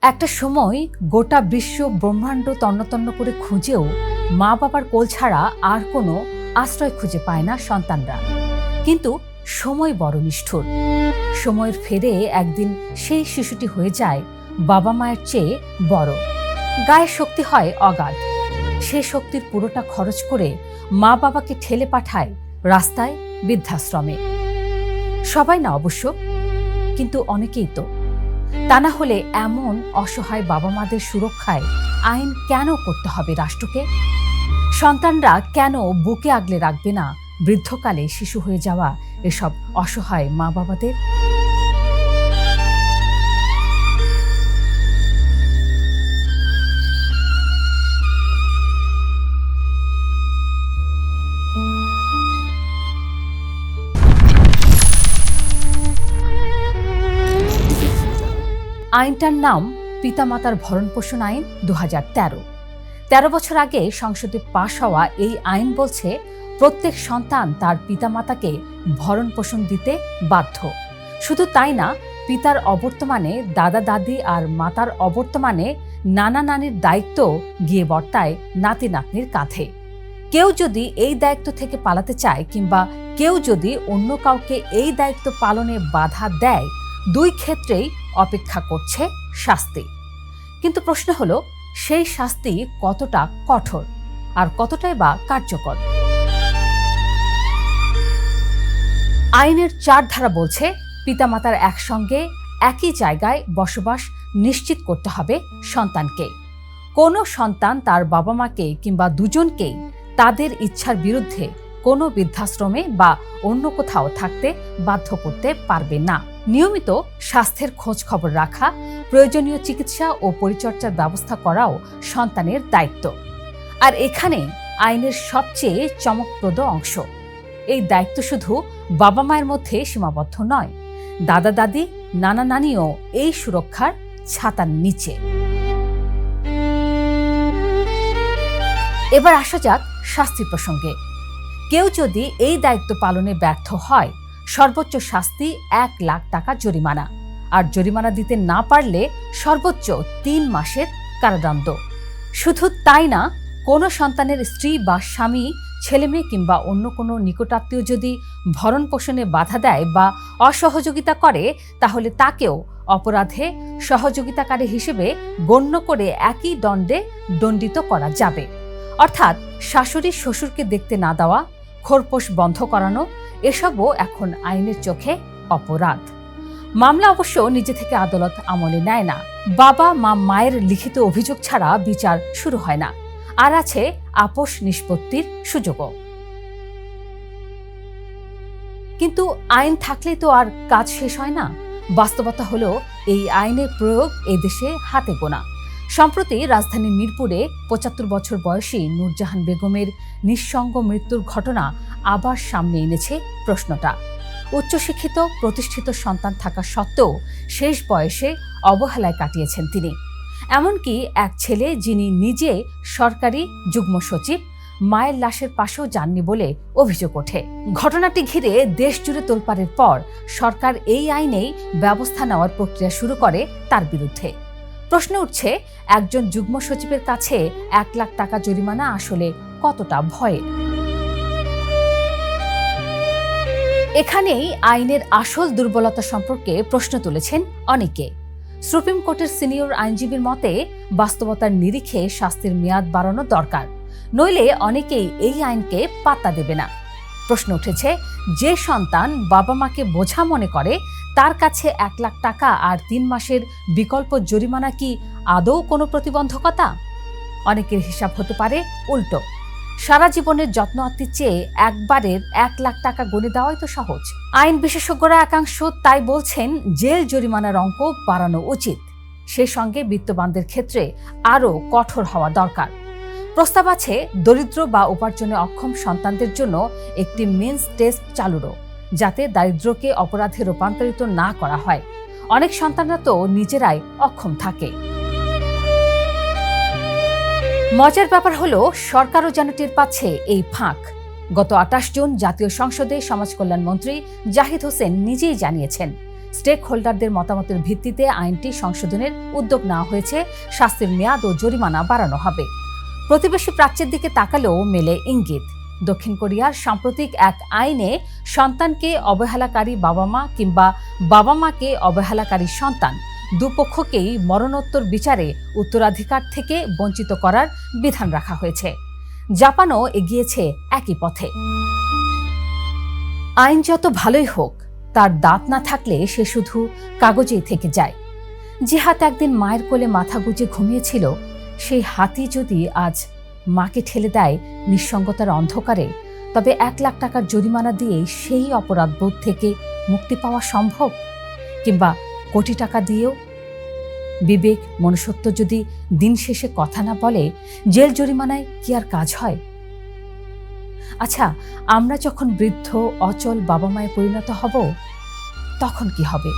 একটা সময় গোটা বিশ্ব ব্রহ্মাণ্ড তন্নতন্ন করে খুঁজেও মা বাবার কোল ছাড়া আর কোনো আশ্রয় খুঁজে পায় না সন্তানরা। কিন্তু সময় বড় নিষ্ঠুর। সময়ের ফেরে একদিন সেই শিশুটি হয়ে যায় বাবা মায়ের চেয়ে বড়। গায়ে শক্তি হয় অগাধ। সে শক্তির পুরোটা খরচ করে মা বাবাকে ঠেলে পাঠায় রাস্তায়, বৃদ্ধাশ্রমে। সবাই না অবশ্য, কিন্তু অনেকেই তো। তা না হলে এমন অসহায় বাবা মাদের সুরক্ষায় আইন কেন করতে হবে রাষ্ট্রকে? সন্তানরা কেন বুকে আগলে রাখবে না বৃদ্ধকালে শিশু হয়ে যাওয়া এসব অসহায় মা বাবাদের? আইনটার নাম পিতামাতার ভরণপোষণ আইন 2013। 13 বছর আগে সংসদে পাশ হওয়া এই আইন বলছে প্রত্যেক সন্তান তার পিতামাতাকে ভরণ পোষণ দিতে বাধ্য। শুধু তাই না, পিতার অবর্তমানে দাদা দাদি আর মাতার অবর্তমানে নানা নানির দায়িত্ব গিয়ে বর্তায় নাতি নাতনির কাঁধে। কেউ যদি এই দায়িত্ব থেকে পালাতে চায় কিংবা কেউ যদি অন্য কাউকে এই দায়িত্ব পালনে বাধা দেয়, দুই ক্ষেত্রেই অপেক্ষা করছে শাস্তি। কিন্তু প্রশ্ন হলো, সেই শাস্তি কতটা কঠোর আর কতটাই বা কার্যকর? আইনের 4 ধারা বলছে পিতামাতার একসঙ্গে একই জায়গায় বসবাস নিশ্চিত করতে হবে সন্তানকে। কোনো সন্তান তার বাবা মাকে কিংবা দুজনকেই তাদের ইচ্ছার বিরুদ্ধে কোনো বৃদ্ধাশ্রমে বা অন্য কোথাও থাকতে বাধ্য করতে পারবে না। নিয়মিত স্বাস্থ্যের খোঁজ খবর রাখা, প্রয়োজনীয় চিকিৎসা ও পরিচর্যার ব্যবস্থা করাও সন্তানের দায়িত্ব। আর এখানে আইনের সবচেয়ে চমকপ্রদ অংশ, এই দায়িত্ব শুধু বাবা মায়ের মধ্যে সীমাবদ্ধ নয়, দাদা দাদি, নানা নানিও এই সুরক্ষার ছাতার নিচে। এবার আসা যাক শাস্তি প্রসঙ্গে। কেউ যদি এই দায়িত্ব পালনে ব্যর্থ হয়, সর্বোচ্চ শাস্তি 1 লাখ টাকা জরিমানা, আর জরিমানা দিতে না পারলে সর্বোচ্চ 3 মাসের কারাদণ্ড। শুধু তাই না, কোনো সন্তানের স্ত্রী বা স্বামী, ছেলেমেয়ে কিংবা অন্য কোনো নিকটাত্মীয় যদি ভরণ পোষণে বাধা দেয় বা অসহযোগিতা করে, তাহলে তাকেও অপরাধে সহযোগিতাকারী হিসেবে গণ্য করে একই দণ্ডে দণ্ডিত করা যাবে। অর্থাৎ শাশুড়ি শ্বশুরকে দেখতে না দেওয়া, খোরপোশ বন্ধ করানো, এসবও এখন আইনের চোখে অপরাধ। মামলা অবশ্য নিজে থেকে আদালত আমলে নেয় না। বাবা মা মায়ের লিখিত অভিযোগ ছাড়া বিচার শুরু হয় না। আর আছে আপোষ নিষ্পত্তির সুযোগও। কিন্তু আইন থাকলে তো আর কাজ শেষ হয় না। বাস্তবতা হলো, এই আইনের প্রয়োগ এদেশে হাতে গোনা। সম্প্রতি রাজধানী মিরপুরে 75 বছর বয়সী নূরজাহান বেগমের নিঃসঙ্গ মৃত্যুর ঘটনা আবার সামনে এনেছে প্রশ্নটা। উচ্চশিক্ষিত প্রতিষ্ঠিত সন্তান থাকা সত্ত্বেও শেষ বয়সে অবহেলায় কাটিয়েছেন তিনি। এমনকি এক ছেলে, যিনি নিজে সরকারি যুগ্ম সচিব, মায়ের লাশের পাশেও যাননি বলে অভিযোগ ওঠে। ঘটনাটি ঘিরে দেশ জুড়ে তোলপাড়ের পর সরকার এই আইনেই ব্যবস্থা নেওয়ার প্রক্রিয়া শুরু করে তার বিরুদ্ধে। প্রশ্ন উঠছে, একজন যুগ্ম সচিবের কাছে 1 লাখ টাকা জরিমানা আসলে কতটা ভয়ের? এখানেই আইনের আসল দুর্বলতা সম্পর্কে প্রশ্ন তুলেছেন অনেকে। সুপ্রিম কোর্টের সিনিয়র আইনজীবীর মতে, বাস্তবতার নিরিখে শাস্তির মেয়াদ বাড়ানো দরকার, নইলে অনেকেই এই আইনকে পাত্তা দেবে না। প্রশ্ন উঠেছে, যে সন্তান বাবা মাকে বোঝা মনে করে, তার কাছে 1 লাখ টাকা আর 3 মাসের বিকল্প জরিমানা কি আদৌ কোনো প্রতিবন্ধকতা? অনেকের হিসাব হতে পারে উল্টো। সারা জীবনের যত্ন আত্তির চেয়ে একবারের 1 লাখ টাকা গণে দেওয়াই তো সহজ। আইন বিশেষজ্ঞরা একাংশ তাই বলছেন, জেল জরিমানার অঙ্ক বাড়ানো উচিত। সে সঙ্গে বিত্তবানদের ক্ষেত্রে আরও কঠোর হওয়া দরকার। প্রস্তাব আছে দরিদ্র বা উপার্জনে অক্ষম সন্তানদের জন্য একটি মিন্স টেস্ট চালুরও, যাতে দারিদ্র্যকে অপরাধে রূপান্তরিত না করা হয়। অনেক সন্তানরা তো নিজেরাই অক্ষম থাকে। মজার ব্যাপার হলো, সরকারও যেন টের পাচ্ছে এই ফাঁক। গত 28 জুন জাতীয় সংসদে সমাজ কল্যাণ মন্ত্রী জাহিদ হোসেন নিজেই জানিয়েছেন, স্টেক হোল্ডারদের মতামতের ভিত্তিতে আইনটি সংশোধনের উদ্যোগ নেওয়া হয়েছে। শাস্তির মেয়াদ ও জরিমানা বাড়ানো হবে। প্রতিবেশী প্রাচ্যের দিকে তাকালেও মেলে ইঙ্গিত। দক্ষিণ কোরিয়ার সাম্প্রতিক এক আইনে সন্তানকে অবহেলাকারী বাবা মা কিংবা বাবা মাকে অবহেলাকারী সন্তান দুপক্ষকেই মরণোত্তর বিচারে উত্তরাধিকার থেকে বঞ্চিত করার বিধান রাখা হয়েছে। জাপানও এগিয়েছে একই পথে। আইন যত ভালোই হোক, তার দাঁত না থাকলে সে শুধু কাগজেই থেকে যায়। যে হাত একদিন মায়ের কোলে মাথা গুজে ঘুমিয়েছিল, সেই হাতই যদি আজ মাকে ঠেলে দেয় নিঃসঙ্গতার অন্ধকারে, তবে 1 লাখ টাকার জরিমানা দিয়ে সেই অপরাধবোধ থেকে মুক্তি পাওয়া সম্ভব? কিংবা কোটি টাকা দিয়েও? বিবেক, মনুষ্যত্ব যদি দিন শেষে কথা না বলে, জেল জরিমানায় কি আর কাজ হয়? আচ্ছা, আমরা যখন বৃদ্ধ অচল বাবা মায়ে পরিণত হব, তখন কি হবে?